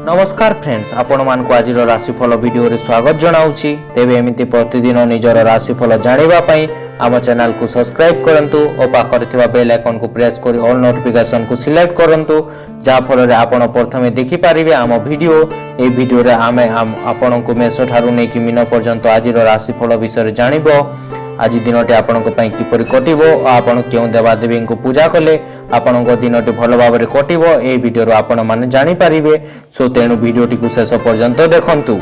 नमस्कार फ्रेंड्स, आपण मानक आज राशिफल वीडियो रे स्वागत जनाऊँगी। तेबे एमिति प्रतिदिन निजर राशिफल जानिबा पई आम चैनल को सब्सक्राइब करंतु और पाखरे थिबा बेल आइकन को प्रेस करी ऑल नोटिफिकेशन को सिलेक्ट करंतु, जा फल रे आपण प्रथमे देखि पारिबे आम वीडियो। ए वीडियो रे आमे आपण को मेष ठारू नै कि मीन पर्यंत आज राशिफल विषय जानिबो। आज दिनटी आपण किपरि कटिबो और आपण केउ देवादेवी को पूजा कले आपण दिनटी भल भाव में कटिबो ए वीडियो आपण माने जानि पारिबे। सो तेणु वीडियोटी को शेष पर्यंत देखंतु।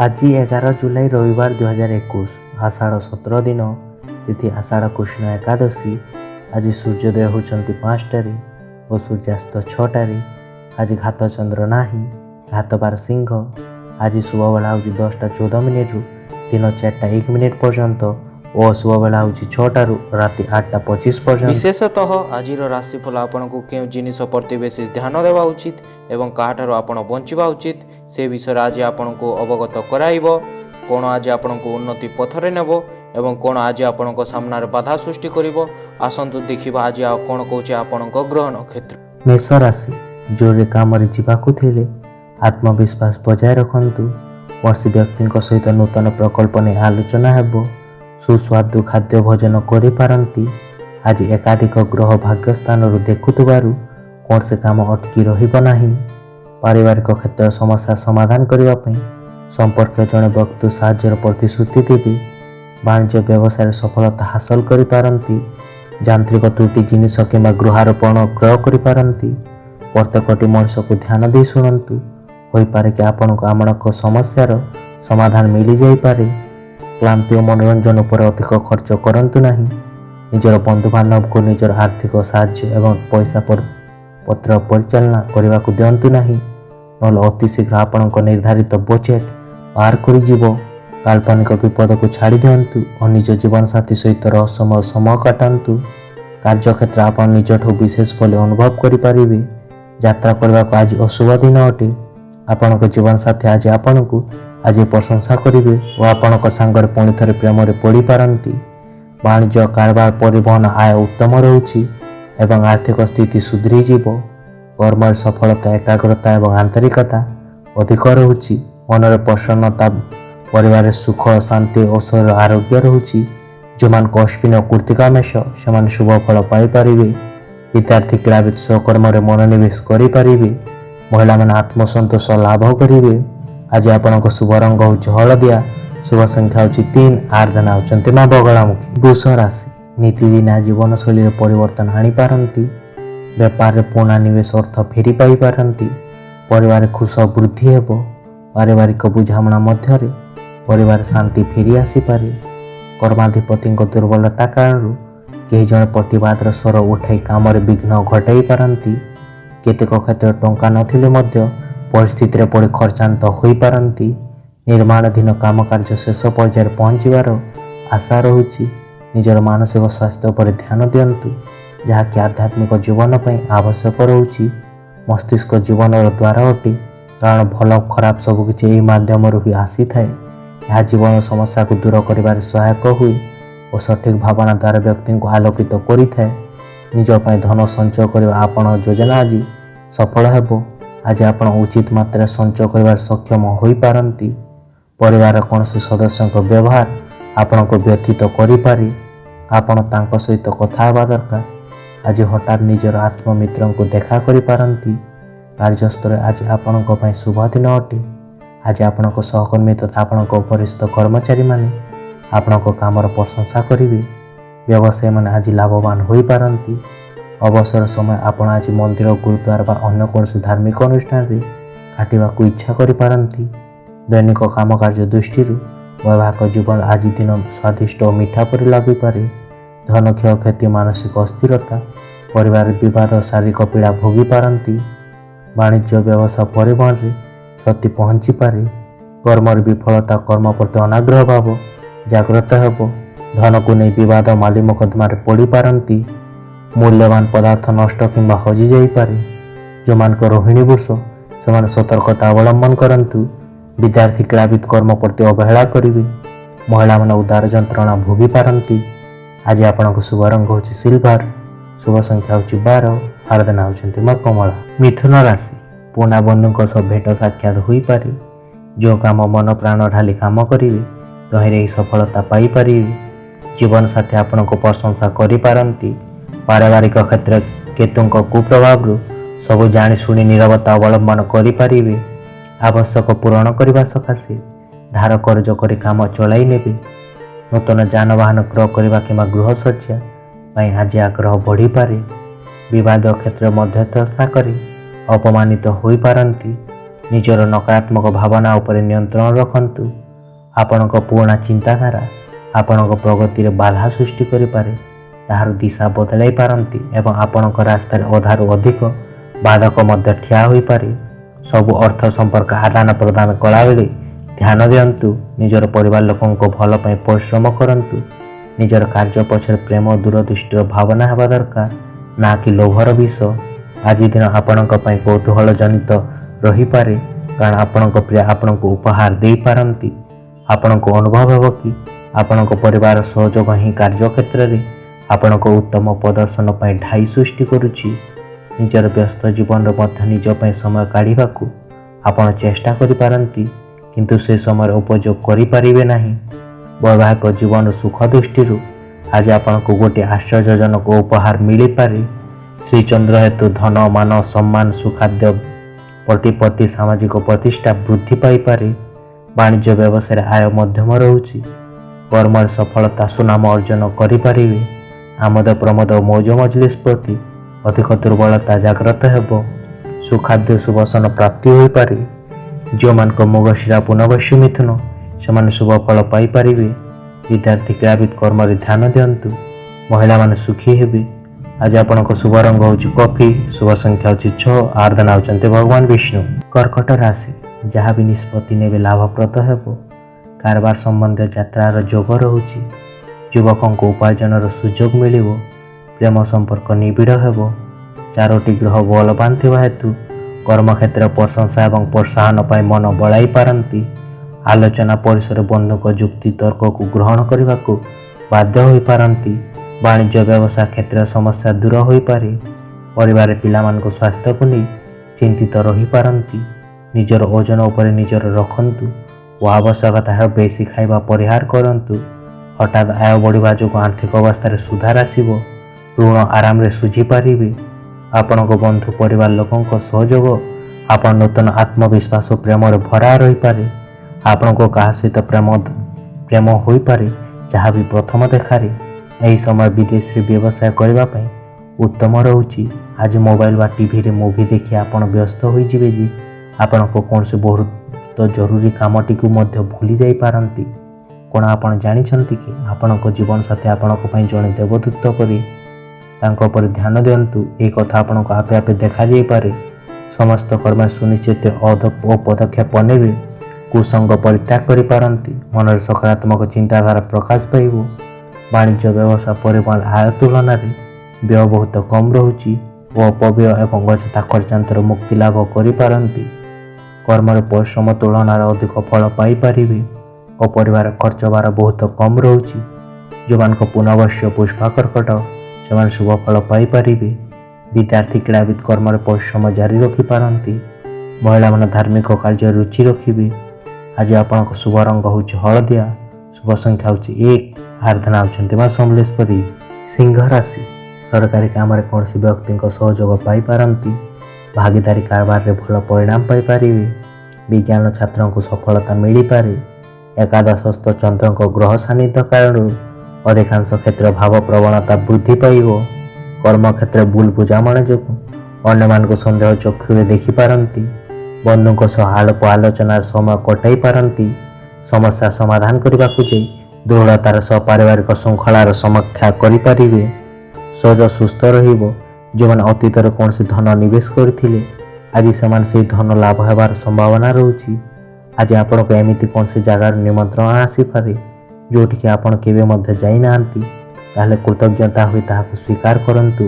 आज 11 जुलाई रविवार 2021 आषाढ़ 17 दिन तिथि आषाढ़ कृष्ण एकादशी। आज सूर्योदय होचंती 5टारे और सूर्यास्त 6टारे। आज घात चंद्र नाही, घात बार सिंह। आज शुभ बेला होची 10:14 रु दिन 4:01 पर्यंत और शुभ बेला होची 6टारू राति 8:25 पर्यंत। विशेषतः आज राशिफल आपन को केउ जिनिस प्रति बेसी ध्यान देवा उचित एवं काठारो आपण बंचिबा उचित से विषय आज आपन को अवगत कराइबो। कोन आज आपन को उन्नति पथरे नेबो एवं कोन आज आपन को सामना रे बाधा सृष्टि करिवो। आसंतु देखिबा आज कोन कहूचे आपन को ग्रह नक्षत्र। मेष राशि जोरे काम रे जीवाकु थिले आत्मविश्वास बजाय रखंतु। वर्षी व्यक्ति सहित नूतन प्रकल्प ने आलोचना हेबो। सुस्वादु खाद्य भोजन करि पारंती। आज एकाधिक ग्रह भाग्य स्थान देखुथिबारु कौन से काम अटकी रहिबो नाही। पारिवारिक क्षेत्र समस्या समाधान करिबा पई संपर्क जने व्यक्ति साहाय्यर प्रतिश्रुति देबे। वाणिज्य व्यवसाय सफलता हासिल करि पारंती। यांत्रिक त्रुटि जिनिस किंबा गृहारोपण क्रय करि पारंती। प्रत्येकटी मनुष्य को ध्यान दे शुणंतु। होई पारे कि आपनको आमणक समस्यार समाधान मिली जाई पारे। क्लांति और मनोरंजन पर अधिक खर्च करंतु नहीं। निजर बंधु बांधव को निजर आर्थिक साहाय्य एवं पैसा पर पत्र परिचालना करने को दिंतु नहीं, नल अति शीघ्र आपणक निर्धारित बजेट पार करिजिवो। काल्पनिक विपद को छाड़ी दिंतु और निज जीवन साथी सहित रहस्यमय समय काटंतु। कार्यक्षेत्र आप निजठू विशेष फल अनुभव करें। यात्रा करने को आज अशुभ दिन अटे। आपणक जीवन साथी आज आपण को आज प्रशंसा करेंगे और आपणक सांगर पुणी थे प्रेम पड़ पारती। वाणिज्य कारोबार परिवहन आय उत्तम रही एवं आर्थिक स्थिति सुधरी जीव। कर्म सफलता एकाग्रता और आंतरिकता अधिक रही। मन प्रसन्नता, परिवार सुख शांति और शरीर आरोग्य रही। जो मान अश्विन और कृतिका मेष से शुभ फल पाइपर। विद्यार्थी क्रीड़ाविद स्वकर्म मनोनिवेश करें। महिला मैंने आत्मसंतोष लाभ करेंगे। आज आपन शुभ रंग हूँ हलदिया। शुभ संख्या हूँ 3। आराधना होती माँ बगलामुखी। वृष राशि नीतिदिना जीवन शैली परिवर्तन आनीपारती। व्यापार में पुणा निवेश अर्थ फेरी पाई पारती। परिवार खुश वृद्धि हेब। पारिवारिक बुझामणा मध्य परिवार शांति फेरी आसीपारे। कर्माधिपति दुर्बलता कारण कई जन प्रतिवाद स्वर उठाई काम विघ्न घटाई पारती। केतेक क्षेत्र टंका नथिले मध्य परिस्थिति पड़ खर्चांत हो पारती। निर्माणाधीन काम कार्य शेष पर्यायर पहुँचवार आशा रही। निजर मानसिक स्वास्थ्य पर ध्यान दिंतु, जहाँकि आध्यात्मिक जीवन पर आवश्यक रही। मस्तिष्क जीवन द्वार अटे, कारण भल खराब सबकि यही मध्यम ही आसी थाए। यह जीवन समस्या को दूर कर सहायक हुए और सठिक भावना द्वारा व्यक्ति को आलोकित करें। निजपाई धन संचय करने आपण योजना आज सफल हेब। आज आप उचित मात्रा संचय कर सक्षम हो पारती। परिवार कौन सदस्य व्यवहार आपण को व्यथित करें। आपण तांको सहित कथा हेबा दरकार। आज हठात निजर आत्ममित्र को देखा करें। कार्यस्थल आज आपण शुभ दिन अटे। आज आपण सहकर्मी तथा आपण वरिष्ठ कर्मचारी माने आपण काम प्रशंसा करेंगे। व्यवसाय मैंने आज लाभवान हो पारती। अवसर समय आपण आज मंदिर, गुरुद्वार बा अन्य कौन धार्मिक अनुष्ठान रे काटिबा को इच्छा करि पारंती। दैनिक काम कार्य दृष्टि वैवाहिक जीवन आज दिन स्वादिष्ट और मीठा पर लगी पारे। धन क्षय क्षति, मानसिक अस्थिरता, परिवार विवाद, शारीरिक पीड़ा भोगी पारंती। वाणिज्य व्यवसाय परिवहन रे क्षति पहुँची पारे। कर्म विफलता, कर्म प्रति अनाग्रह भाव जागृत हेब। धन को नहीं विवाद, माली मुकदमा पड़ पारती। मूल्यवान पदार्थ नष्ट किंबा हजि जाई पारे। जो मान रोहिणी वृष से सतर्कता अवलंबन करंतु। विद्यार्थी क्रीड़ाविद कर्म प्रति अवहेला करेंगे। महिला मैंने उदार जंत्रणा भोगी पारती। आज आपण शुभ रंग हूँ सिल्वर। शुभ संख्या हूँ 12। आराधना होती माँ कमला। मिथुन राशि ପୁରୁଣା ବନ୍ଧୁଙ୍କ ସହ ଭେଟ ସାକ୍ଷାତ ହୋଇପାରେ। ଯେଉଁ କାମ ମନ ପ୍ରାଣ ଢାଲି କାମ କରିବେ ତହିଁରେ ଏହି ସଫଳତା ପାଇପାରିବେ। ଜୀବନସାଥୀ ଆପଣଙ୍କୁ ପ୍ରଶଂସା କରିପାରନ୍ତି। ପାରିବାରିକ କ୍ଷେତ୍ରରେ କେତୁଙ୍କ କୁପ୍ରଭାବରୁ ସବୁ ଜାଣିଶୁଣି ନିରବତା ଅବଲମ୍ବନ କରିପାରିବେ। ଆବଶ୍ୟକ ପୂରଣ କରିବା ସକାଶେ ଧାର କରଜ କରି କାମ ଚଳାଇ ନେବେ। ନୂତନ ଯାନବାହନ କ୍ରୟ କରିବା କିମ୍ବା ଗୃହସଜ୍ଜା ପାଇଁ ଆଜି ଆଗ୍ରହ ବଢ଼ିପାରେ। ବିବାଦ କ୍ଷେତ୍ରରେ ମଧ୍ୟସ୍ଥତା କରି ଅପମାନିତ ହୋଇପାରନ୍ତି। ନିଜର ନକାରାତ୍ମକ ଭାବନା ଉପରେ ନିୟନ୍ତ୍ରଣ ରଖନ୍ତୁ। ଆପଣଙ୍କ ପୁରୁଣା ଚିନ୍ତାଧାରା ଆପଣଙ୍କ ପ୍ରଗତିରେ ବାଧା ସୃଷ୍ଟି କରିପାରେ। ତାହାର ଦିଶା ବଦଳାଇ ପାରନ୍ତି ଏବଂ ଆପଣଙ୍କ ରାସ୍ତାରେ ଅଧାରୁ ଅଧିକ ବାଧକ ମଧ୍ୟ ଠିଆ ହୋଇପାରେ। ସବୁ ଅର୍ଥ ସମ୍ପର୍କ ଆଦାନ ପ୍ରଦାନ କଲାବେଳେ ଧ୍ୟାନ ଦିଅନ୍ତୁ। ନିଜର ପରିବାର ଲୋକଙ୍କ ଭଲ ପାଇଁ ପରିଶ୍ରମ କରନ୍ତୁ। ନିଜର କାର୍ଯ୍ୟ ପଛରେ ପ୍ରେମ ଓ ଦୂରଦୃଷ୍ଟିର ଭାବନା ହେବା ଦରକାର, ନା କି ଲୋଭର ବିଷ। ଆଜି ଦିନ ଆପଣଙ୍କ ପାଇଁ କୌତୂହଳ ଜନିତ ରହିପାରେ, କାରଣ ଆପଣଙ୍କ ପ୍ରିୟ ଆପଣଙ୍କୁ ଉପହାର ଦେଇପାରନ୍ତି। ଆପଣଙ୍କୁ ଅନୁଭବ ହେବ କି ଆପଣଙ୍କ ପରିବାର ସହଯୋଗ ହିଁ କାର୍ଯ୍ୟକ୍ଷେତ୍ରରେ ଆପଣଙ୍କ ଉତ୍ତମ ପ୍ରଦର୍ଶନ ପାଇଁ ଢାଇ ସୃଷ୍ଟି କରୁଛି। ନିଜର ବ୍ୟସ୍ତ ଜୀବନରେ ମଧ୍ୟ ନିଜ ପାଇଁ ସମୟ କାଢ଼ିବାକୁ ଆପଣ ଚେଷ୍ଟା କରିପାରନ୍ତି, କିନ୍ତୁ ସେ ସମୟରେ ଉପଯୋଗ କରିପାରିବେ ନାହିଁ। ବୈବାହିକ ଜୀବନର ସୁଖ ଦୃଷ୍ଟିରୁ ଆଜି ଆପଣଙ୍କୁ ଗୋଟିଏ ଆଶ୍ଚର୍ଯ୍ୟଜନକ ଉପହାର ମିଳିପାରେ। ଶ୍ରୀଚନ୍ଦ୍ର ହେତୁ ଧନ, ମାନ, ସମ୍ମାନ, ସୁଖାଦ୍ୟ, ପ୍ରତିପତ୍ତି, ସାମାଜିକ ପ୍ରତିଷ୍ଠା ବୃଦ୍ଧି ପାଇପାରେ। ବାଣିଜ୍ୟ ବ୍ୟବସାୟରେ ଆୟ ମଧ୍ୟମ ରହୁଛି। କର୍ମରେ ସଫଳତା, ସୁନାମ ଅର୍ଜନ କରିପାରିବେ। ଆମୋଦ ପ୍ରମୋଦ ଓ ମୌଜ ମଜଲିସ୍ ପ୍ରତି ଅଧିକ ଦୁର୍ବଳତା ଜାଗ୍ରତ ହେବ। ସୁଖାଦ୍ୟ ସୁବାସନ ପ୍ରାପ୍ତି ହୋଇପାରେ। ଯେଉଁମାନଙ୍କ ମୃଗଶିରା ପୁନର୍ବଶୁ ମିଥୁନ ସେମାନେ ଶୁଭ ଫଳ ପାଇପାରିବେ। ବିଦ୍ୟାର୍ଥୀ, କ୍ରୀଡ଼ାବିତ କର୍ମରେ ଧ୍ୟାନ ଦିଅନ୍ତୁ। ମହିଳାମାନେ ସୁଖୀ ହେବେ। ଆଜି ଆପଣଙ୍କ ଶୁଭ ରଙ୍ଗ ହେଉଛି କଫି, ଶୁଭ ସଂଖ୍ୟା ହେଉଛି 6, ଆରାଧନା ହେଉଛନ୍ତି ଭଗବାନ ବିଷ୍ଣୁ। କର୍କଟ ରାଶି, ଯାହା ବି ନିଷ୍ପତ୍ତି ନେବେ ଲାଭପ୍ରଦ ହେବ। କାରବାର ସମ୍ବନ୍ଧୀୟ ଯାତ୍ରାର ଯୋଗ ରହୁଛି। ଯୁବକଙ୍କୁ ଉପାର୍ଜନର ସୁଯୋଗ ମିଳିବ। ପ୍ରେମ ସମ୍ପର୍କ ନିବିଡ଼ ହେବ। 4ଟି ଗ୍ରହ ବଳବାନ ଥିବା ହେତୁ କର୍ମକ୍ଷେତ୍ରରେ ପ୍ରଶଂସା ଏବଂ ପ୍ରୋତ୍ସାହନ ପାଇଁ ମନ ବଳାଇ ପାରନ୍ତି। ଆଲୋଚନା ପରିସରରେ ବନ୍ଧୁଙ୍କ ଯୁକ୍ତି ତର୍କକୁ ଗ୍ରହଣ କରିବାକୁ ବାଧ୍ୟ ହୋଇପାରନ୍ତି। ବାଣିଜ୍ୟ ବ୍ୟବସାୟ କ୍ଷେତ୍ରରେ ସମସ୍ୟା ଦୂର ହୋଇପାରେ। ପରିବାରରେ ପିଲାମାନଙ୍କ ସ୍ୱାସ୍ଥ୍ୟକୁ ନେଇ ଚିନ୍ତିତ ରହିପାରନ୍ତି। ନିଜର ଓଜନ ଉପରେ ନିଜର ରଖନ୍ତୁ ଓ ଆବଶ୍ୟକତାଠାରୁ ବେଶୀ ଖାଇବା ପରିହାର କରନ୍ତୁ। ହଠାତ୍ ଆୟ ବଢ଼ିବା ଯୋଗୁଁ ଆର୍ଥିକ ଅବସ୍ଥାରେ ସୁଧାର ଆସିବ। ଋଣ ଆରାମରେ ସୁଝିପାରିବେ। ଆପଣଙ୍କ ବନ୍ଧୁ ପରିବାର ଲୋକଙ୍କ ସହଯୋଗ ଆପଣ ନୂତନ ଆତ୍ମବିଶ୍ୱାସ ଓ ପ୍ରେମରେ ଭରା ରହିପାରେ। ଆପଣଙ୍କୁ କାହା ସହିତ ପ୍ରେମ ହୋଇପାରେ, ଯାହା ବି ପ୍ରଥମ ଦେଖାରେ। ଏହି ସମୟ ବିଦେଶରେ ବ୍ୟବସାୟ କରିବା ପାଇଁ ଉତ୍ତମ ରହୁଛି। ଆଜି ମୋବାଇଲ ବା ଟିଭିରେ ମୁଭି ଦେଖି ଆପଣ ବ୍ୟସ୍ତ ହୋଇଯିବେ ଯେ ଆପଣଙ୍କ କୌଣସି ବହୁତ ଜରୁରୀ କାମଟିକୁ ମଧ୍ୟ ଭୁଲି ଯାଇପାରନ୍ତି। କ'ଣ ଆପଣ ଜାଣିଛନ୍ତି କି ଆପଣଙ୍କ ଜୀବନସାଥୀ ଆପଣଙ୍କ ପାଇଁ ଜଣେ ଦେବଦୂତ ପରି। ତାଙ୍କ ଉପରେ ଧ୍ୟାନ ଦିଅନ୍ତୁ। ଏହି କଥା ଆପଣଙ୍କୁ ଆପେ ଆପେ ଦେଖାଯାଇପାରେ। ସମସ୍ତ କର୍ମରେ ସୁନିଶ୍ଚିତ ଓ ପଦକ୍ଷେପ ନେବେ। କୁସଙ୍ଗ ପରିତ୍ୟାଗ କରିପାରନ୍ତି। ମନରେ ସକାରାତ୍ମକ ଚିନ୍ତାଧାରା ପ୍ରକାଶ ପାଇବ। ବାଣିଜ୍ୟ ବ୍ୟବସାୟ ପରିମାଣ ଆୟ ତୁଳନାରେ ବ୍ୟୟ ବହୁତ କମ୍ ରହୁଛି ଓ ଅପବ୍ୟୟ ଏବଂ ଅଯଥା ଖର୍ଚ୍ଚାନ୍ତରୁ ମୁକ୍ତି ଲାଭ କରିପାରନ୍ତି। କର୍ମରେ ପରିଶ୍ରମ ତୁଳନାରେ ଅଧିକ ଫଳ ପାଇପାରିବେ ଓ ପରିବାର ଖର୍ଚ୍ଚ ଭାର ବହୁତ କମ୍ ରହୁଛି। ଯେଉଁମାନଙ୍କ ପୁନର୍ବଶ୍ୟ ପୁଷ୍ପା କର୍କଟ ସେମାନେ ଶୁଭ ଫଳ ପାଇପାରିବେ। ବିଦ୍ୟାର୍ଥୀ, କ୍ରୀଡ଼ାବିତ କର୍ମରେ ପରିଶ୍ରମ ଜାରି ରଖିପାରନ୍ତି। ମହିଳାମାନେ ଧାର୍ମିକ କାର୍ଯ୍ୟରେ ରୁଚି ରଖିବେ। ଆଜି ଆପଣଙ୍କ ଶୁଭ ରଙ୍ଗ ହେଉଛି ହଳଦିଆ, ଶୁଭ ସଂଖ୍ୟା ହେଉଛି 1, ଆରାଧନା ହେଉଛନ୍ତି ମା ସମଲେଶ୍ୱରୀ। ସିଂହ ରାଶି, ସରକାରୀ କାମରେ କୌଣସି ବ୍ୟକ୍ତିଙ୍କ ସହଯୋଗ ପାଇପାରନ୍ତି। ଭାଗିଦାରୀ କାରବାରରେ ଭଲ ପରିଣାମ ପାଇପାରିବେ। ବିଜ୍ଞାନ ଛାତ୍ରଙ୍କୁ ସଫଳତା ମିଳିପାରେ। ଏକାଦଶସ୍ଥ ଚନ୍ଦ୍ରଙ୍କ ଗ୍ରହ ସାନ୍ନିଧ୍ୟ କାରଣରୁ ଅଧିକାଂଶ କ୍ଷେତ୍ରରେ ଭାବ ପ୍ରବଣତା ବୃଦ୍ଧି ପାଇବ। କର୍ମକ୍ଷେତ୍ରରେ ଭୁଲ ବୁଝାମଣା ଯୋଗୁଁ ଅନ୍ୟମାନଙ୍କୁ ସନ୍ଦେହ ଚକ୍ଷୁରେ ଦେଖିପାରନ୍ତି। ବନ୍ଧୁଙ୍କ ସହ ଆଳାପ ଆଲୋଚନାର ସମୟ କଟାଇ ପାରନ୍ତି। ସମସ୍ୟା ସମାଧାନ କରିବାକୁ ଯାଇ ଦୃଢ଼ତାର ସହ ପାରିବାରିକ ଶୃଙ୍ଖଳାର ସମୀକ୍ଷା କରିପାରିବେ। ଶରୀର ସୁସ୍ଥ ରହିବ। ଯେଉଁମାନେ ଅତୀତରେ କୌଣସି ଧନ ନିବେଶ କରିଥିଲେ ଆଜି ସେମାନେ ସେହି ଧନ ଲାଭ ହେବାର ସମ୍ଭାବନା ରହୁଛି। ଆଜି ଆପଣଙ୍କୁ ଏମିତି କୌଣସି ଜାଗାରୁ ନିମନ୍ତ୍ରଣ ଆସିପାରେ ଯେଉଁଠିକି ଆପଣ କେବେ ମଧ୍ୟ ଯାଇନାହାନ୍ତି। ତାହେଲେ କୃତଜ୍ଞତା ହୋଇ ତାହାକୁ ସ୍ୱୀକାର କରନ୍ତୁ।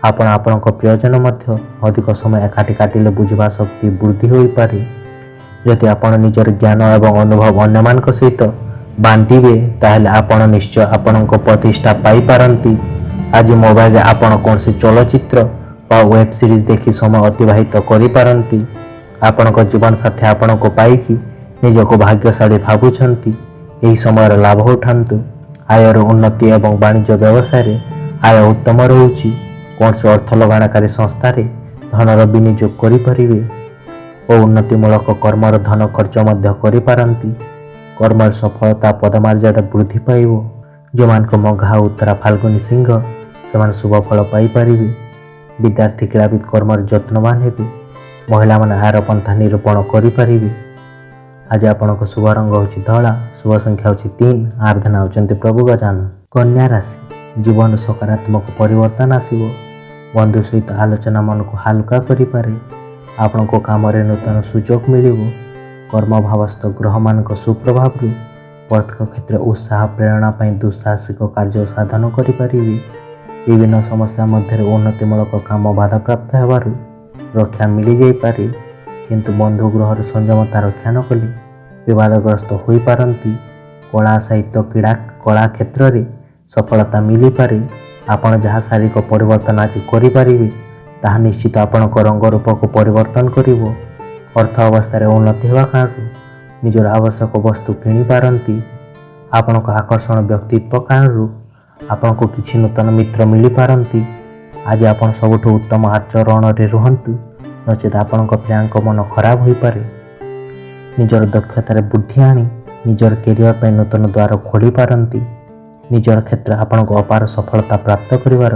ଆପଣ ଆପଣଙ୍କ ପ୍ରିୟଜନ ମଧ୍ୟ ଅଧିକ ସମୟ ଏକାଠି କାଟିଲେ ବୁଝିବା ଶକ୍ତି ବୃଦ୍ଧି ହୋଇପାରେ। ଯଦି ଆପଣ ନିଜର ଜ୍ଞାନ ଏବଂ ଅନୁଭବ ଅନ୍ୟମାନଙ୍କ ସହିତ ବାଣ୍ଟିବେ ତାହେଲେ ଆପଣ ନିଶ୍ଚୟ ଆପଣଙ୍କ ପ୍ରତିଷ୍ଠା ପାଇପାରନ୍ତି। ଆଜି ମୋବାଇଲରେ ଆପଣ କୌଣସି ଚଳଚ୍ଚିତ୍ର ବା ୱେବ୍ ସିରିଜ୍ ଦେଖି ସମୟ ଅତିବାହିତ କରିପାରନ୍ତି। ଆପଣଙ୍କ ଜୀବନସାଥୀ ଆପଣଙ୍କୁ ପାଇକି ନିଜକୁ ଭାଗ୍ୟଶାଳୀ ଭାବୁଛନ୍ତି। ଏହି ସମୟର ଲାଭ ଉଠାନ୍ତୁ। ଆୟର ଉନ୍ନତି ଏବଂ ବାଣିଜ୍ୟ ବ୍ୟବସାୟରେ ଆୟ ଉତ୍ତମ ରହୁଛି। କୌଣସି ଅର୍ଥ ଲଗାଣକାରୀ ସଂସ୍ଥାରେ ଧନର ବିନିଯୋଗ କରିପାରିବେ ଓ ଉନ୍ନତିମୂଳକ କର୍ମର ଧନ ଖର୍ଚ୍ଚ ମଧ୍ୟ କରିପାରନ୍ତି। କର୍ମର ସଫଳତା ପଦମର୍ଯ୍ୟାଦା ବୃଦ୍ଧି ପାଇବ। ଯେଉଁମାନଙ୍କ ମଘା ଉତ୍ତରା ଫାଲ୍ଗୁନୀ ସିଂହ ସେମାନେ ଶୁଭ ଫଳ ପାଇପାରିବେ। ବିଦ୍ୟାର୍ଥୀ କ୍ରୀଡ଼ାବିତ କର୍ମରେ ଯତ୍ନବାନ ହେବେ। ମହିଳାମାନେ ଆୟର ପନ୍ଥା ନିରୂପଣ କରିପାରିବେ। ଆଜି ଆପଣଙ୍କ ଶୁଭ ରଙ୍ଗ ହେଉଛି ଧଳା, ଶୁଭ ସଂଖ୍ୟା ହେଉଛି 3, ଆରାଧନା ହେଉଛନ୍ତି ପ୍ରଭୁ ଗଜାନନ। କନ୍ୟା ରାଶି, ଜୀବନରେ ସକାରାତ୍ମକ ପରିବର୍ତ୍ତନ ଆସିବ। ବନ୍ଧୁ ସହିତ ଆଲୋଚନା ମନକୁ ହାଲୁକା କରିପାରେ। ଆପଣଙ୍କ କାମରେ ନୂତନ ସୁଯୋଗ ମିଳିବ। କର୍ମଭାବସ୍ଥ ଗ୍ରହମାନଙ୍କ ସୁପ୍ରଭାବରୁ ପ୍ରତ୍ୟେକ କ୍ଷେତ୍ରରେ ଉତ୍ସାହ ପ୍ରେରଣା ପାଇଁ ଦୁଃସାହସିକ କାର୍ଯ୍ୟ ସାଧନ କରିପାରିବେ। ବିଭିନ୍ନ ସମସ୍ୟା ମଧ୍ୟରେ ଉନ୍ନତିମୂଳକ କାମ ବାଧାପ୍ରାପ୍ତ ହେବାରୁ ରକ୍ଷା ମିଳିଯାଇପାରେ, କିନ୍ତୁ ବନ୍ଧୁ ଗୃହରେ ସଂଯମତା ରକ୍ଷା ନ କଲେ ବିବାଦଗ୍ରସ୍ତ ହୋଇପାରନ୍ତି। କଳା ସାହିତ୍ୟ କ୍ରୀଡ଼ା କଳା କ୍ଷେତ୍ରରେ ସଫଳତା ମିଳିପାରେ। ଆପଣ ଯାହା ଶାରୀରିକ ପରିବର୍ତ୍ତନ ଆଜି କରିପାରିବେ ତାହା ନିଶ୍ଚିତ ଆପଣଙ୍କ ରଙ୍ଗରୂପକୁ ପରିବର୍ତ୍ତନ କରିବ। ଅର୍ଥ ଅବସ୍ଥାରେ ଉନ୍ନତି ହେବା କାରଣରୁ ନିଜର ଆବଶ୍ୟକ ବସ୍ତୁ କିଣିପାରନ୍ତି। ଆପଣଙ୍କ ଆକର୍ଷଣ ବ୍ୟକ୍ତିତ୍ୱ କାରଣରୁ ଆପଣଙ୍କୁ କିଛି ନୂତନ ମିତ୍ର ମିଳିପାରନ୍ତି। ଆଜି ଆପଣ ସବୁଠୁ ଉତ୍ତମ ଆଚରଣରେ ରୁହନ୍ତୁ, ନଚେତ୍ ଆପଣଙ୍କ ପିଲାଙ୍କ ମନ ଖରାପ ହୋଇପାରେ। ନିଜର ଦକ୍ଷତାରେ ବୃଦ୍ଧି ଆଣି ନିଜର କ୍ୟାରିୟର ପାଇଁ ନୂତନ ଦ୍ୱାର ଖୋଲିପାରନ୍ତି। ନିଜର କ୍ଷେତ୍ରରେ ଆପଣଙ୍କ ଅପାର ସଫଳତା ପ୍ରାପ୍ତ କରିବାର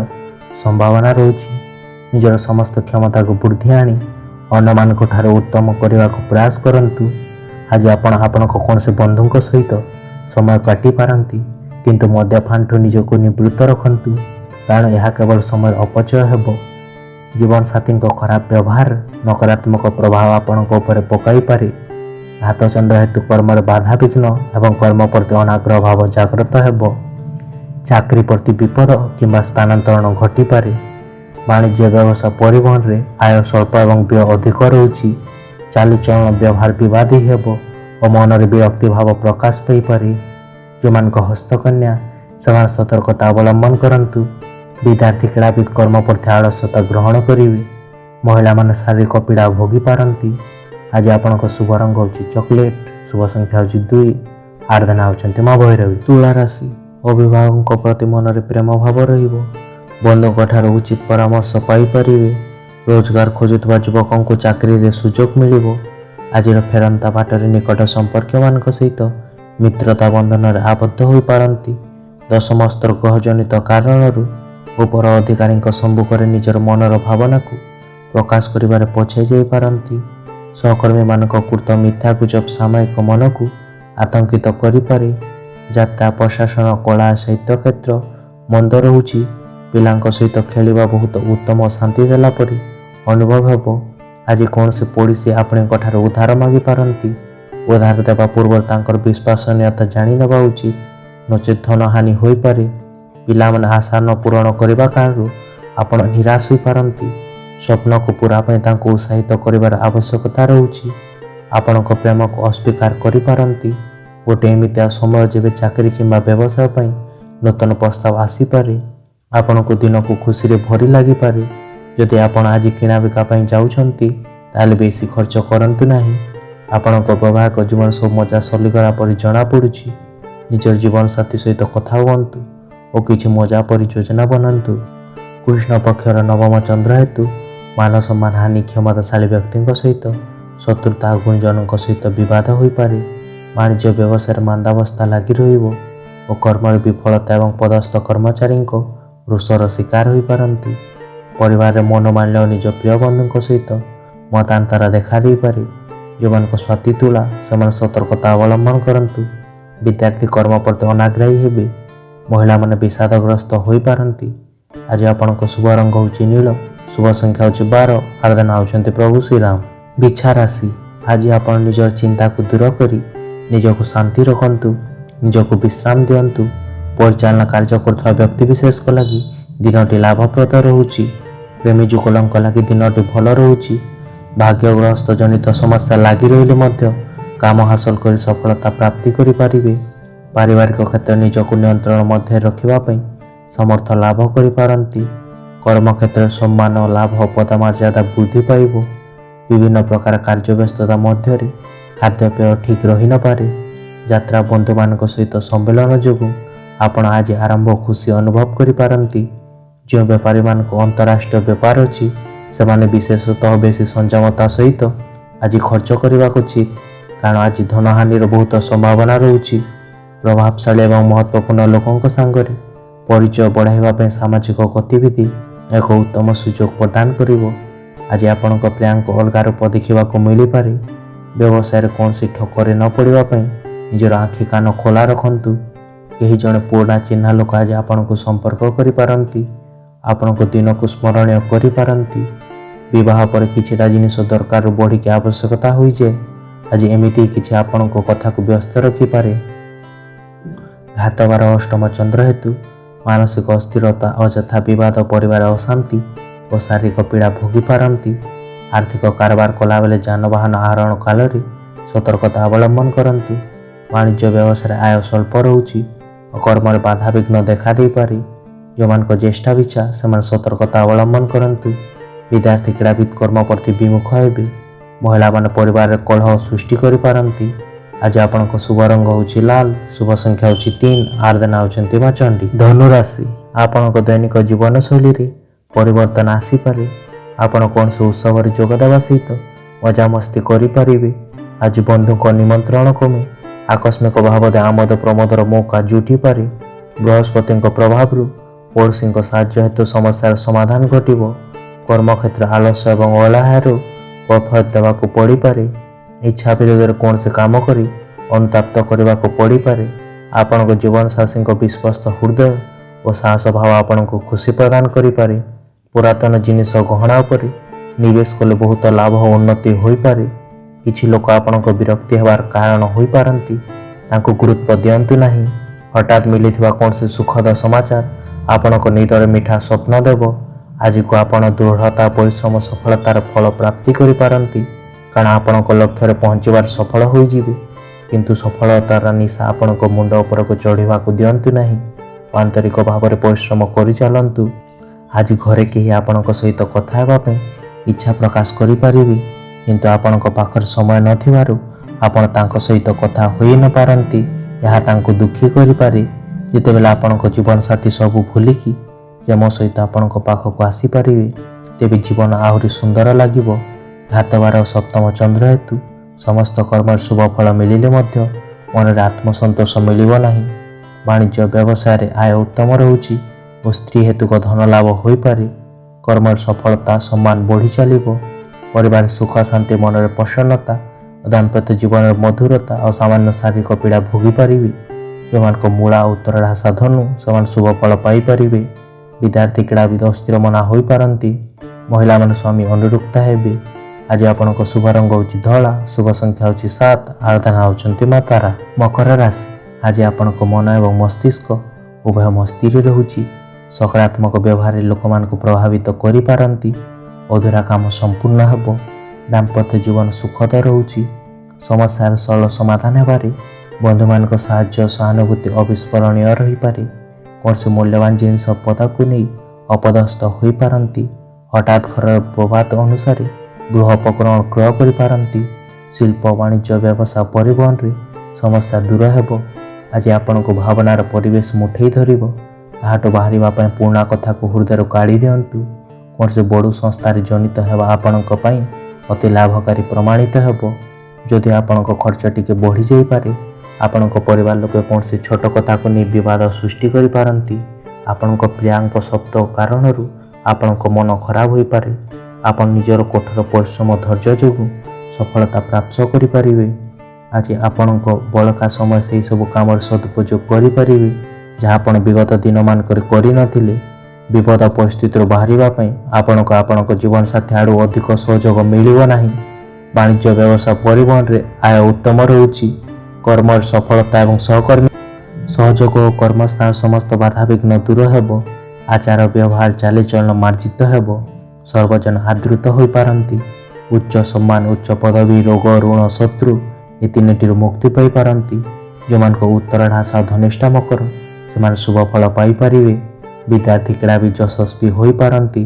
ସମ୍ଭାବନା ରହୁଛି। ନିଜର ସମସ୍ତ କ୍ଷମତାକୁ ବୃଦ୍ଧି ଆଣି ଅନ୍ୟମାନଙ୍କ ଠାରୁ ଉତ୍ତମ କରିବାକୁ ପ୍ରୟାସ କରନ୍ତୁ। ଆଜି ଆପଣ ଆପଣଙ୍କ କୌଣସି ବନ୍ଧୁଙ୍କ ସହିତ ସମୟ କାଟିପାରନ୍ତି, କିନ୍ତୁ ମଦ୍ୟପାନଠୁ ନିଜକୁ ନିବୃତ୍ତ ରଖନ୍ତୁ, କାରଣ ଏହା କେବଳ ସମୟର ଅପଚୟ ହେବ। ଜୀବନସାଥୀଙ୍କ ଖରାପ ବ୍ୟବହାର ନକାରାତ୍ମକ ପ୍ରଭାବ ଆପଣଙ୍କ ଉପରେ ପକାଇପାରେ। ଘାତଚନ୍ଦ୍ର ହେତୁ କର୍ମରେ ବାଧାବିଘ୍ନ ଏବଂ କର୍ମ ପ୍ରତି ଅନାଗ୍ରହ ଭାବ ଜାଗ୍ରତ ହେବ। ଚାକିରି ପ୍ରତି ବିପଦ କିମ୍ବା ସ୍ଥାନାନ୍ତରଣ ଘଟିପାରେ। ବାଣିଜ୍ୟ ବ୍ୟବସାୟ ପରିବହନରେ ଆୟ ସ୍ୱଳ୍ପ ଏବଂ ବ୍ୟୟ ଅଧିକ ରହୁଛି। ଚାଲିଚଳନ ବ୍ୟବହାର ବିବାଦୀ ହେବ ଓ ମନରେ ବିରକ୍ତି ଭାବ ପ୍ରକାଶ ପାଇପାରେ। ଯେଉଁମାନଙ୍କ ହସ୍ତକନ୍ୟା ସେମାନେ ସତର୍କତା ଅବଲମ୍ବନ କରନ୍ତୁ। ବିଦ୍ୟାର୍ଥୀ କ୍ରୀଡ଼ାବିତ କର୍ମ ପ୍ରତି ଆଳସ୍ୟତା ଗ୍ରହଣ କରିବେ। ମହିଳାମାନେ ଶାରୀରିକ ପୀଡ଼ା ଭୋଗିପାରନ୍ତି। ଆଜି ଆପଣଙ୍କ ଶୁଭ ରଙ୍ଗ ହେଉଛି ଚକୋଲେଟ୍, ଶୁଭ ସଂଖ୍ୟା ହେଉଛି 2, ଆରାଧନା ହେଉଛନ୍ତି ମା ଭୈରବୀ। ତୁଳା ରାଶି, ଅଭିଭାବକଙ୍କ ପ୍ରତି ମନରେ ପ୍ରେମ ଭାବ ରହିବ। ବନ୍ଧୁଙ୍କ ଠାରୁ ଉଚିତ ପରାମର୍ଶ ପାଇପାରିବେ। ରୋଜଗାର ଖୋଜୁଥିବା ଯୁବକଙ୍କୁ ଚାକିରିରେ ସୁଯୋଗ ମିଳିବ। ଆଜିର ଫେରନ୍ତା ବାଟରେ ନିକଟ ସମ୍ପର୍କୀୟମାନଙ୍କ ସହିତ ମିତ୍ରତା ବନ୍ଧନରେ ଆବଦ୍ଧ ହୋଇପାରନ୍ତି। ଦଶମସ୍ତ୍ର ଗ୍ରହଜନିତ କାରଣରୁ ଉପର ଅଧିକାରୀଙ୍କ ସମ୍ମୁଖରେ ନିଜର ମନର ଭାବନାକୁ ପ୍ରକାଶ କରିବାରେ ପଛାଇ ଯାଇପାରନ୍ତି। ସହକର୍ମୀମାନଙ୍କ କୃତ ମିଥ୍ୟା ଗୁଜବ ସାମୟିକ ମନକୁ ଆତଙ୍କିତ କରିପାରେ। ଯାତ୍ରା, ପ୍ରଶାସନ, କଳା, ସାହିତ୍ୟ କ୍ଷେତ୍ର ମନ୍ଦ ରହୁଛି। ପିଲାଙ୍କ ସହିତ ଖେଳିବା ବହୁତ ଉତ୍ତମ ଶାନ୍ତି ଦେଲା ପରି ଅନୁଭବ ହେବ। ଆଜି କୌଣସି ପଡ଼ୋଶୀ ଆପଣଙ୍କ ଠାରୁ ଉଦ୍ଧାର ମାଗିପାରନ୍ତି। ଉଦ୍ଧାର ଦେବା ପୂର୍ବରୁ ତାଙ୍କର ବିଶ୍ୱସନୀୟତା ଜାଣିନେବା ଉଚିତ, ନଚେତ୍ ଧନହାନି ହୋଇପାରେ। ପିଲାମାନେ ଆଶା ନ ପୂରଣ କରିବା କାରଣରୁ ଆପଣ ନିରାଶ ହୋଇପାରନ୍ତି। ସ୍ୱପ୍ନକୁ ପୂରା ପାଇଁ ତାଙ୍କୁ ଉତ୍ସାହିତ କରିବାର ଆବଶ୍ୟକତା ରହୁଛି। ଆପଣଙ୍କ ପ୍ରେମକୁ ଅସ୍ୱୀକାର କରିପାରନ୍ତି। ଗୋଟିଏ ଏମିତିଆ ସମୟ ଯେବେ ଚାକିରି କିମ୍ବା ବ୍ୟବସାୟ ପାଇଁ ନୂତନ ପ୍ରସ୍ତାବ ଆସିପାରେ। ଆପଣଙ୍କୁ ଦିନକୁ ଖୁସିରେ ଭରି ଲାଗିପାରେ। ଯଦି ଆପଣ ଆଜି କିଣାବିକା ପାଇଁ ଯାଉଛନ୍ତି ତାହେଲେ ବେଶୀ ଖର୍ଚ୍ଚ କରନ୍ତୁ ନାହିଁ। ଆପଣଙ୍କ ବୈବାହିକ ଜୀବନ ସବୁ ମଜା ସଲିଗଲା ପରି ଜଣାପଡ଼ୁଛି। ନିଜର ଜୀବନସାଥୀ ସହିତ କଥା ହୁଅନ୍ତୁ ଓ କିଛି ମଜା ପରି ଯୋଜନା ବନାନ୍ତୁ। କୃଷ୍ଣ ପକ୍ଷର ନବମ ଚନ୍ଦ୍ର ହେତୁ ମାନ ସମ୍ମାନ ହାନି, କ୍ଷମତାଶାଳୀ ବ୍ୟକ୍ତିଙ୍କ ସହିତ ଶତ୍ରୁତା, ଗୁଞ୍ଜନଙ୍କ ସହିତ ବିବାଦ ହୋଇପାରେ। ବାଣିଜ୍ୟ ବ୍ୟବସାୟରେ ମାନ୍ଦାବସ୍ଥା ଲାଗି ରହିବ ଓ କର୍ମରେ ବିଫଳତା ଏବଂ ପଦସ୍ଥ କର୍ମଚାରୀଙ୍କ ରୋଷର ଶିକାର ହୋଇପାରନ୍ତି। ପରିବାରରେ ମନୋମାଳିନ୍ୟ ଓ ନିଜ ପ୍ରିୟ ବନ୍ଧୁଙ୍କ ସହିତ ମତାନ୍ତର ଦେଖାଦେଇପାରେ। ଯେଉଁମାନଙ୍କ ସ୍ୱାତି ତୁଳା ସେମାନେ ସତର୍କତା ଅବଲମ୍ବନ କରନ୍ତୁ। ବିଦ୍ୟାର୍ଥୀ କର୍ମ ପ୍ରତି ଅନାଗ୍ରହୀ ହେବେ। ମହିଳାମାନେ ବିଷାଦଗ୍ରସ୍ତ ହୋଇପାରନ୍ତି। ଆଜି ଆପଣଙ୍କ ଶୁଭ ରଙ୍ଗ ହେଉଛି ନୀଳ, ଶୁଭ ସଂଖ୍ୟା ହେଉଛି 12, ଆରାଧନା ହେଉଛନ୍ତି ପ୍ରଭୁ ଶ୍ରୀରାମ। ବିଛା ରାଶି, ଆଜି ଆପଣ ନିଜର ଚିନ୍ତାକୁ ଦୂର କରି ନିଜକୁ ଶାନ୍ତି ରଖନ୍ତୁ, ନିଜକୁ ବିଶ୍ରାମ ଦିଅନ୍ତୁ। ପରିଚାଳନା କାର୍ଯ୍ୟ କରୁଥିବା ବ୍ୟକ୍ତିବିଶେଷଙ୍କ ଲାଗି ଦିନଟି ଲାଭପ୍ରଦ ରହୁଛି। ପ୍ରେମୀ ଯୁଗଳଙ୍କ ଲାଗି ଦିନଟି ଭଲ ରହୁଛି। ଭାଗ୍ୟଗ୍ରସ୍ତ ଜନିତ ସମସ୍ୟା ଲାଗି ରହିଲେ ମଧ୍ୟ କାମ ହାସଲ କରି ସଫଳତା ପ୍ରାପ୍ତି କରିପାରିବେ। ପାରିବାରିକ କ୍ଷେତ୍ରରେ ନିଜକୁ ନିୟନ୍ତ୍ରଣ ମଧ୍ୟରେ ରଖିବା ପାଇଁ ସମର୍ଥ ଲାଭ କରିପାରନ୍ତି। କର୍ମକ୍ଷେତ୍ରରେ ସମ୍ମାନ ଲାଭ ପଦମର୍ଯ୍ୟାଦା ବୃଦ୍ଧି ପାଇବ। ବିଭିନ୍ନ ପ୍ରକାର କାର୍ଯ୍ୟବ୍ୟସ୍ତତା ମଧ୍ୟରେ ଖାଦ୍ୟପେୟ ଠିକ୍ ରହିନପାରେ। ଯାତ୍ରା ବନ୍ଧୁମାନଙ୍କ ସହିତ ସମ୍ମିଳନ ଯୋଗୁଁ ଆପଣ ଆଜି ଆରମ୍ଭ ଖୁସି ଅନୁଭବ କରିପାରନ୍ତି। ଯେଉଁ ବେପାରୀମାନଙ୍କ ଅନ୍ତରାଷ୍ଟ୍ରୀୟ ବେପାର ଅଛି ସେମାନେ ବିଶେଷତଃ ବେଶୀ ସଂଯମତା ସହିତ ଆଜି ଖର୍ଚ୍ଚ କରିବାକୁ ଉଚିତ, କାରଣ ଆଜି ଧନହାନିର ବହୁତ ସମ୍ଭାବନା ରହୁଛି। ପ୍ରଭାବଶାଳୀ ଏବଂ ମହତ୍ତ୍ୱପୂର୍ଣ୍ଣ ଲୋକଙ୍କ ସାଙ୍ଗରେ ପରିଚୟ ବଢ଼ାଇବା ପାଇଁ ସାମାଜିକ ଗତିବିଧି ଏକ ଉତ୍ତମ ସୁଯୋଗ ପ୍ରଦାନ କରିବ। ଆଜି ଆପଣଙ୍କ ପ୍ରିୟାଙ୍କ ଅଲଗା ରୂପ ଦେଖିବାକୁ ମିଳିପାରେ। ବ୍ୟବସାୟରେ କୌଣସି ଠକରେ ନ ପଡ଼ିବା ପାଇଁ ନିଜର ଆଖି କାନ ଖୋଲା ରଖନ୍ତୁ। କେହି ଜଣେ ପୁରୁଣା ଚିହ୍ନା ଲୋକ ଆଜି ଆପଣଙ୍କୁ ସମ୍ପର୍କ କରିପାରନ୍ତି, ଆପଣଙ୍କ ଦିନକୁ ସ୍ମରଣୀୟ କରିପାରନ୍ତି। ବିବାହ ପରେ କିଛିଟା ଜିନିଷ ଦରକାରରୁ ବଢ଼ିକି ଆବଶ୍ୟକତା ହୋଇଯାଏ। ଆଜି ଏମିତି କିଛି ଆପଣଙ୍କ କଥାକୁ ବ୍ୟସ୍ତ ରଖିପାରେ। ଘାତବାର ଅଷ୍ଟମ ଚନ୍ଦ୍ର ହେତୁ ମାନସିକ ଅସ୍ଥିରତା, ଅଯଥା ବିବାଦ, ପରିବାର ଅଶାନ୍ତି ଓ ଶାରୀରିକ ପୀଡ଼ା ଭୋଗିପାରନ୍ତି। ଆର୍ଥିକ କାରବାର କଲାବେଳେ ଯାନବାହନ ଆରୋହଣ କାଳରେ ସତର୍କତା ଅବଲମ୍ବନ କରନ୍ତୁ। ବାଣିଜ୍ୟ ବ୍ୟବସାୟରେ ଆୟ ସ୍ୱଳ୍ପ ରହୁଛି ଓ କର୍ମରେ ବାଧାବିଘ୍ନ ଦେଖାଦେଇପାରେ। ଯେଉଁମାନଙ୍କ ଜ୍ୟେଷ୍ଠ ଇଚ୍ଛା ସେମାନେ ସତର୍କତା ଅବଲମ୍ବନ କରନ୍ତୁ। ବିଦ୍ୟାର୍ଥୀ କ୍ରୀଡ଼ାବିତ କର୍ମ ପ୍ରତି ବିମୁଖ ହେବେ। ମହିଳାମାନେ ପରିବାରରେ କଳହ ସୃଷ୍ଟି କରିପାରନ୍ତି। ଆଜି ଆପଣଙ୍କ ଶୁଭ ରଙ୍ଗ ହେଉଛି ଲାଲ, ଶୁଭ ସଂଖ୍ୟା ହେଉଛି 3, ଆରାଧନା ହେଉଛନ୍ତି ମା ଚଣ୍ଡୀ। ଧନୁରାଶି, ଆପଣଙ୍କ ଦୈନିକ ଜୀବନଶୈଳୀରେ ପରିବର୍ତ୍ତନ ଆସିପାରେ। ଆପଣ କୌଣସି ଉତ୍ସବରେ ଯୋଗ ଦେବା ସହିତ ମଜାମସ୍ତି କରିପାରିବେ। ଆଜି ବନ୍ଧୁଙ୍କ ନିମନ୍ତ୍ରଣ କମେ। ଆକସ୍ମିକ ଭାବରେ ଆମୋଦ ପ୍ରମୋଦର ମୌକା ଜୁଟିପାରେ। ବୃହସ୍ପତିଙ୍କ ପ୍ରଭାବରୁ ପଡ଼ୋଶୀଙ୍କ ସାହାଯ୍ୟ ହେତୁ ସମସ୍ୟାର ସମାଧାନ ଘଟିବ। କର୍ମକ୍ଷେତ୍ର ଆଳସ୍ୟ ଏବଂ ଅଲହାରୁ କଫୟତ ଦେବାକୁ ପଡ଼ିପାରେ। ଇଚ୍ଛା ବିରୋଧରେ କୌଣସି କାମ କରି ଅନୁତାପ୍ତ କରିବାକୁ ପଡ଼ିପାରେ। ଆପଣଙ୍କ ଜୀବନସାଥୀଙ୍କ ବିଶ୍ୱସ୍ତ ହୃଦୟ ଓ ସାହସ ଭାବ ଆପଣଙ୍କୁ ଖୁସି ପ୍ରଦାନ କରିପାରେ। ପୁରାତନ ଜିନିଷ ଗହଣା ଉପରେ ନିବେଶ କଲେ ବହୁତ ଲାଭ ଓ ଉନ୍ନତି ହୋଇପାରେ। କିଛି ଲୋକ ଆପଣଙ୍କ ବିରକ୍ତି ହେବାର କାରଣ ହୋଇପାରନ୍ତି, ତାଙ୍କୁ ଗୁରୁତ୍ୱ ଦିଅନ୍ତୁ ନାହିଁ। ହଠାତ୍ ମିଳିଥିବା କୌଣସି ସୁଖଦ ସମାଚାର ଆପଣଙ୍କ ନିଦରେ ମିଠା ସ୍ୱପ୍ନ ଦେବ। ଆଜିକୁ ଆପଣ ଦୃଢ଼ତା, ପରିଶ୍ରମ, ସଫଳତାର ଫଳ ପ୍ରାପ୍ତି କରିପାରନ୍ତି, କାରଣ ଆପଣଙ୍କ ଲକ୍ଷ୍ୟରେ ପହଞ୍ଚିବାରେ ସଫଳ ହୋଇଯିବେ। କିନ୍ତୁ ସଫଳତାର ନିଶା ଆପଣଙ୍କ ମୁଣ୍ଡ ଉପରକୁ ଚଢ଼ିବାକୁ ଦିଅନ୍ତୁ ନାହିଁ। ଆନ୍ତରିକ ଭାବରେ ପରିଶ୍ରମ କରିଚାଲନ୍ତୁ। ଆଜି ଘରେ କେହି ଆପଣଙ୍କ ସହିତ କଥା ହେବା ପାଇଁ ଇଚ୍ଛା ପ୍ରକାଶ କରିପାରିବେ, କିନ୍ତୁ ଆପଣଙ୍କ ପାଖରେ ସମୟ ନଥିବାରୁ ଆପଣ ତାଙ୍କ ସହିତ କଥା ହୋଇନପାରନ୍ତି। ଏହା ତାଙ୍କୁ ଦୁଃଖୀ କରିପାରେ। ଯେତେବେଳେ ଆପଣଙ୍କ ଜୀବନସାଥୀ ସବୁ ଭୁଲିକି ପ୍ରେମ ସହିତ ଆପଣଙ୍କ ପାଖକୁ ଆସିପାରିବେ, ତେବେ ଜୀବନ ଆହୁରି ସୁନ୍ଦର ଲାଗିବ। ଘାତବାର ସପ୍ତମ ଚନ୍ଦ୍ର ହେତୁ ସମସ୍ତ କର୍ମରେ ଶୁଭ ଫଳ ମିଳିଲେ ମଧ୍ୟ ମନରେ ଆତ୍ମସନ୍ତୋଷ ମିଳିବ ନାହିଁ। ବାଣିଜ୍ୟ ବ୍ୟବସାୟରେ ଆୟ ଉତ୍ତମ ରହୁଛି ଓ ସ୍ତ୍ରୀ ହେତୁକ ଧନ ଲାଭ ହୋଇପାରେ। କର୍ମରେ ସଫଳତା, ସମ୍ମାନ ବଢ଼ି ଚାଲିବ। ପରିବାର ସୁଖ, ଶାନ୍ତି, ମନରେ ପ୍ରସନ୍ନତା ଓ ଦାମ୍ପତ୍ୟ ଜୀବନରେ ମଧୁରତା ଓ ସାମାନ୍ୟ ଶାରୀରିକ ପୀଡ଼ା ଭୋଗିପାରିବେ। ଯେଉଁମାନଙ୍କ ମୂଳା ଉତ୍ତରାଢାଷା ଧନୁ ସେମାନେ ଶୁଭ ଫଳ ପାଇପାରିବେ। ବିଦ୍ୟାର୍ଥୀ କ୍ରୀଡ଼ାବିତ ଅସ୍ଥିର ମନା ହୋଇପାରନ୍ତି। ମହିଳାମାନେ ସ୍ୱାମୀ ଅନୁରକ୍ତ ହେବେ। ଆଜି ଆପଣଙ୍କ ଶୁଭ ରଙ୍ଗ ହେଉଛି ଧଳା, ଶୁଭ ସଂଖ୍ୟା ହେଉଛି 7, ଆରାଧନା ହେଉଛନ୍ତି ମା ତାରା। ମକର ରାଶି, ଆଜି ଆପଣଙ୍କ ମନ ଏବଂ ମସ୍ତିଷ୍କ ଉଭୟ ମସ୍ତିରେ ରହୁଛି। ସକାରାତ୍ମକ ବ୍ୟବହାରରେ ଲୋକମାନଙ୍କୁ ପ୍ରଭାବିତ କରିପାରନ୍ତି। ଅଧୁରା କାମ ସମ୍ପୂର୍ଣ୍ଣ ହେବ। ଦାମ୍ପତ୍ୟ ଜୀବନ ସୁଖଦ ରହୁଛି। ସମସ୍ୟାର ସରଳ ସମାଧାନ ହେବାରେ ବନ୍ଧୁମାନଙ୍କ ସାହାଯ୍ୟ ସହାନୁଭୂତି ଅବିସ୍ମରଣୀୟ ରହିପାରେ। କୌଣସି ମୂଲ୍ୟବାନ ଜିନିଷ ପଦାକୁ ନେଇ ଅପଦସ୍ଥ ହୋଇପାରନ୍ତି। ହଠାତ୍ ଘରର ପ୍ରଭାତ ଅନୁସାରେ ଗୃହ ଉପକରଣ କ୍ରୟ କରିପାରନ୍ତି। ଶିଳ୍ପ, ବାଣିଜ୍ୟ, ବ୍ୟବସାୟ, ପରିବହନରେ ସମସ୍ୟା ଦୂର ହେବ। ଆଜି ଆପଣଙ୍କୁ ଭାବନାର ପରିବେଶ ମୁଠେଇ ଧରିବ। ତାହାଠୁ ବାହାରିବା ପାଇଁ ପୁରୁଣା କଥାକୁ ହୃଦୟରୁ କାଢ଼ି ଦିଅନ୍ତୁ। କୌଣସି ବଡ଼ ସଂସ୍ଥାରେ ଜନିତ ହେବା ଆପଣଙ୍କ ପାଇଁ ଅତି ଲାଭକାରୀ ପ୍ରମାଣିତ ହେବ। ଯଦି ଆପଣଙ୍କ ଖର୍ଚ୍ଚ ଟିକେ ବଢ଼ିଯାଇପାରେ, ଆପଣଙ୍କ ପରିବାର ଲୋକେ କୌଣସି ଛୋଟ କଥାକୁ ନେଇ ବିବାଦ ସୃଷ୍ଟି କରିପାରନ୍ତି। ଆପଣଙ୍କ ପ୍ରିୟାଙ୍କ ଶବ୍ଦ କାରଣରୁ ଆପଣଙ୍କ ମନ ଖରାପ ହୋଇପାରେ। ଆପଣ ନିଜର କଠୋର ପରିଶ୍ରମ ଓ ଧୈର୍ଯ୍ୟ ଯୋଗୁଁ ସଫଳତା ପ୍ରାପ୍ତ କରିପାରିବେ। ଆଜି ଆପଣଙ୍କ ବଳକା ସମୟ ସେହିସବୁ କାମରେ ସଦୁପଯୋଗ କରିପାରିବେ ଯାହା ଆପଣ ବିଗତ ଦିନମାନଙ୍କରେ କରିନଥିଲେ। ବିପଦ ପରିସ୍ଥିତିରୁ ବାହାରିବା ପାଇଁ ଆପଣଙ୍କ ଜୀବନସାଥୀ ଆଡ଼ୁ ଅଧିକ ସହଯୋଗ ମିଳିବ ନାହିଁ। ବାଣିଜ୍ୟ, ବ୍ୟବସାୟ, ପରିବହନରେ ଆୟ ଉତ୍ତମ ରହୁଛି। କର୍ମରେ ସଫଳତା ଏବଂ ସହକର୍ମୀ ସହଯୋଗ ଓ କର୍ମସ୍ଥାନ ସମସ୍ତ ବାଧାବିଘ୍ନ ଦୂର ହେବ। ଆଚାର ବ୍ୟବହାର, ଚାଲିଚଳନ ମାର୍ଜିତ ହେବ। ସର୍ବଜନ ଆଦୃତ ହୋଇପାରନ୍ତି। ଉଚ୍ଚ ସମ୍ମାନ, ଉଚ୍ଚ ପଦବୀ, ରୋଗ, ଋଣ, ଶତ୍ରୁ ଏ ତିନିଟିରୁ ମୁକ୍ତି ପାଇପାରନ୍ତି। ଯେଉଁମାନଙ୍କ ଉତ୍ତରାଢାଷା ଧନିଷ୍ଠା ମକର ସେମାନେ ଶୁଭ ଫଳ ପାଇପାରିବେ। विद्यार्थी क्रीड़ा भी यशस्वी होईपारती।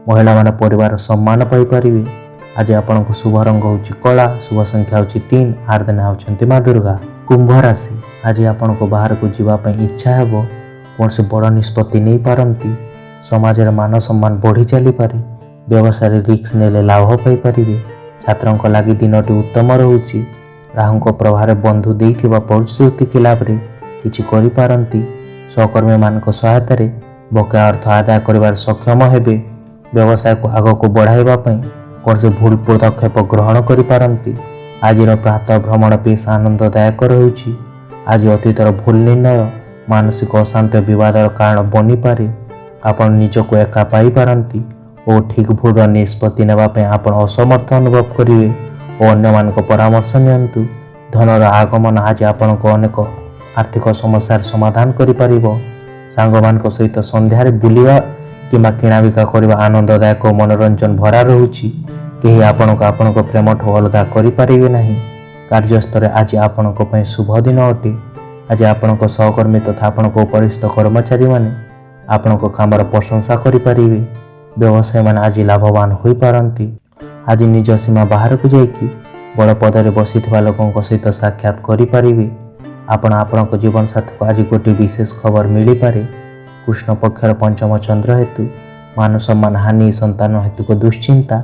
महिला माने परिवार सम्मान पाइपारिबे। आज आपनको शुभ रंग होउची कला, शुभ संख्या होउची 3, आराधना होउचंती माँ दुर्गा। कुंभ राशि आज आपनको बाहर को जीवा पई इच्छा हेबो। कौन से बड़ निष्पत्ति नहीं पारंती। समाज रे मान सम्मान बढ़ी चली पारे। व्यवसाय रिस्क नेले लाभ पाई परिबे। छात्रों को लागि दिनटी उत्तम रहुची। राहु को प्रभाव बंधु देइथिबा परिस्थिति खिलाफ रे किछि करि पारंती। सहकर्मी मानक सहायता रे बकेया अर्थ आदाय करिबार सक्षम हेबे। व्यवसाय को आग को बढ़ाइबा पई कौन से भूल पदक्षेप ग्रहण करि पारंती। आजिर प्रातः भ्रमण बेश आनंददायक रहुची। आज अतीतर भूल निर्णय मानसिक अशांति विवादर कारण बनी पारे। आपण निजको एका पाई पारंती और ठीक भूल निष्पत्ति नेबा पई आपण असमर्थ अनुभव करिवे और अन्य मानक परामर्श नियंतु। धनर आगमन आज आपनको अनेक आर्थिक समस्यार समाधान करि परिबो। सांग मानक सहित संध्यारे बुलिवा किंबा किणाबिका करबा आनंददायक और मनोरंजन भरा रहुची। केही आपनको प्रेमठू अलगा करि परिबे नाही। कार्यस्थले आज आपनको पई शुभ दिन अटे। आज आपनको सहकर्मी तथा आपनको उपरिस्थ कर्मचारी माने आपनको कामर प्रशंसा करि परिबे। व्यवसाय माने आज लाभवान होई पारंती। आज निज सीमा बाहर को जाइकी बड़ पदरे बसिथिबा लोकंक सहित साक्षात करि परिबे। आपणको जीवन साथी को आज गोटे विशेष खबर मिली पारे। कृष्ण पक्षर पंचम चंद्र हेतु मान सम्मान हानि, संतान हेतु को दुश्चिंता,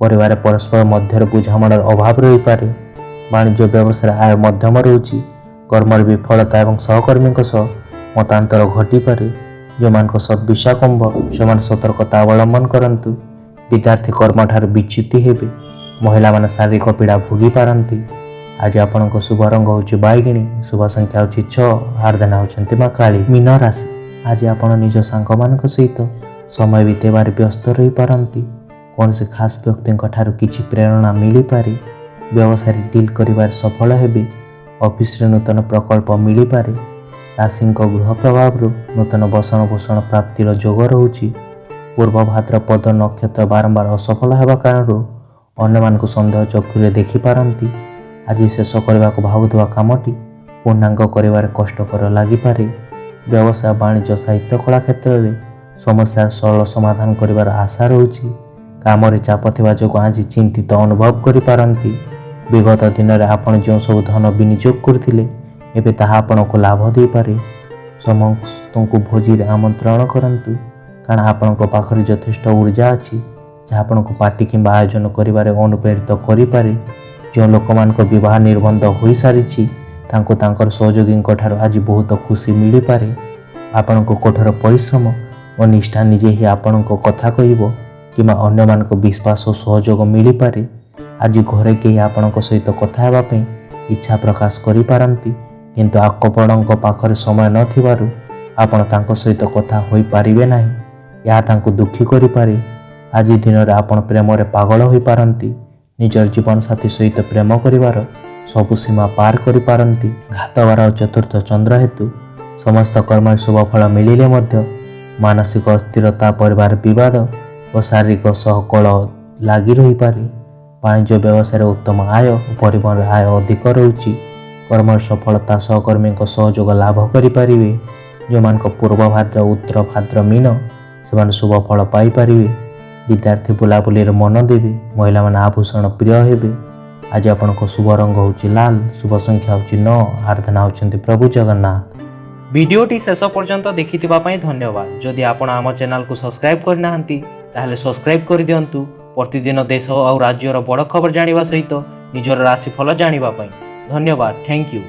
परिवार परस्पर मध्य बुझामणार अभाव रही पारे। वाणिज्य व्यवसाय आय मध्यम रहुची। कर्मर विफलता एवं सहकर्मी सह मतांतर घटी पारे। जो मान सद्विषा कुंभ से सतर्कता अवलंबन करंतु। विद्यार्थी कर्म ठार विच्युति हेबे। महिला माने शारीरिक पीड़ा भोगी पारंती। आज आपनको शुभ रंग होउची बाइगिणी, शुभ संख्या होउची 6, आराधना होउचंती माँ काली। मीन राशि आज आपण निज सांग मानक सहित समय बितेबार व्यस्त रही पारंती। कौन से खास व्यक्ति ठार किछि प्रेरणा मिली पारे। व्यवसाय डील करिवार सफल हेबे। ऑफिस रे नूतन प्रकल्प मिली पारे। राशि गृह प्रभाव नूतन बसन भूषण प्राप्तिर जोग रहुची। पूर्व भाद्रपद नक्षत्र बारंबार असफल हेबा कारण अन्य मानक संदेह चक्षुरे देखि पारंती। आज शेष करने को भावुवा कामटी पूर्णांग करिवार कष्टकर लागि पारे। व्यवसाय वाणिज्य साहित्य कला क्षेत्र में समस्या सरल समाधान करिवार आशा रहुची। काम चाप थिबा जोगु आज चिंतित अनुभव करि पारंती। विगत दिन में आपण जो सब धन विनियोग करथिले एबे ताहा आपनको लाभ दे पारे। समस्त को भोजी रे आमंत्रण करंतु कारण आपनको पाखरे यथेष्ट ऊर्जा अछि जहाँ आपनको पार्टी किंबा आयोजन करिवारे अनुप्रेरित करि पारे। जो लोक मानक विवाह निर्बंध होई सारिछि तांको तांकर सहयोगी ठार आज बहुत खुशी मिली पारे। आपनको कठोर परिश्रम और निष्ठा निजे ही आपनको कथा कहिबो किंबा अन्य मानक विश्वास और सहयोग मिली पारे। आज घरे कहीं आपनको सहित कथा हेबा पई इच्छा प्रकाश करि पारंती किंतु आपणक पाखरे समय न थिबारु आपण तांको सहित कथा होई पारिबे नाही। या तांको दुखी करि पारे। आज दिन में आपण प्रेम रे पागल होई पारंती। निजर जीवन साथी सहित प्रेम करिवार सबु सीमा पार करि पारंती। घातवार और चतुर्थ चंद्र हेतु समस्त कर्म शुभ फल मिलिले मध्य मानसिक अस्थिरता, परिवार विवाद और शारीरिक सहकल लगी रही पारे। वाणिज्य व्यवसाय उत्तम आय और परिवहन आय अधिक रहुची। कर्म सफलता सहकर्मी सहयोग लाभ करें। जो मान पूर्व भाद्र, उत्तर भाद्र, मीन से शुभ फल पाइपर। विद्यार्थी बुलाबुली मन देवे। महिला माने आभूषण प्रिय हेबे। आज आपनको शुभ रंग होउची लाल, शुभ संख्या होउची 9, आराधना होउचंती प्रभु जगन्नाथ। वीडियोटी शेष पर्यंत देखिथिबा पई धन्यवाद। जदि आपण आम चैनल को सब्सक्राइब करनाहांती ताहले सब्सक्राइब कर दियंतु। प्रतिदिन देश और राज्यर बड़ खबर जानिबा सहित निजर राशिफल जानिबा पई। धन्यवाद। Thank you.